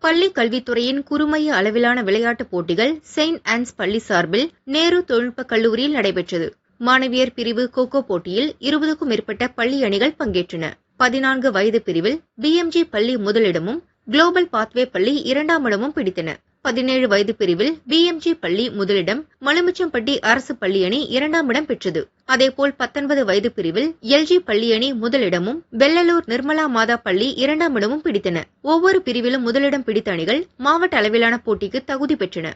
பள்ளி கல்வித்துறையின் குறுமைய அளவிலான விளையாட்டுப் போட்டிகள் செயின்ட் ஆன்ஸ் பள்ளி சார்பில் நேரு தொழில்நுட்பக் கல்லூரியில் நடைபெற்றது. மாணவியர் பிரிவு கோகோ போட்டியில் 20க்கும் மேற்பட்ட பள்ளி அணிகள் பங்கேற்றன. 14 வயது பிரிவில் BMG பள்ளி முதலிடமும், குளோபல் பாத்வே பள்ளி 2ஆம் இடமும் பிடித்தன. 17 வயது பிரிவில் BMG பள்ளி முதலிடம், மலுமிச்சம்பட்டி அரசு பள்ளி அணி 2ஆம் இடம் பெற்றது. அதேபோல் 19 வயது பிரிவில் LG பள்ளி அணி முதலிடமும், வெள்ளலூர் நிர்மலா மாதா பள்ளி 2ஆம் இடமும் பிடித்தன. ஒவ்வொரு பிரிவிலும் முதலிடம் பிடித்த அணிகள் மாவட்ட அளவிலான போட்டிக்கு தகுதி பெற்றன.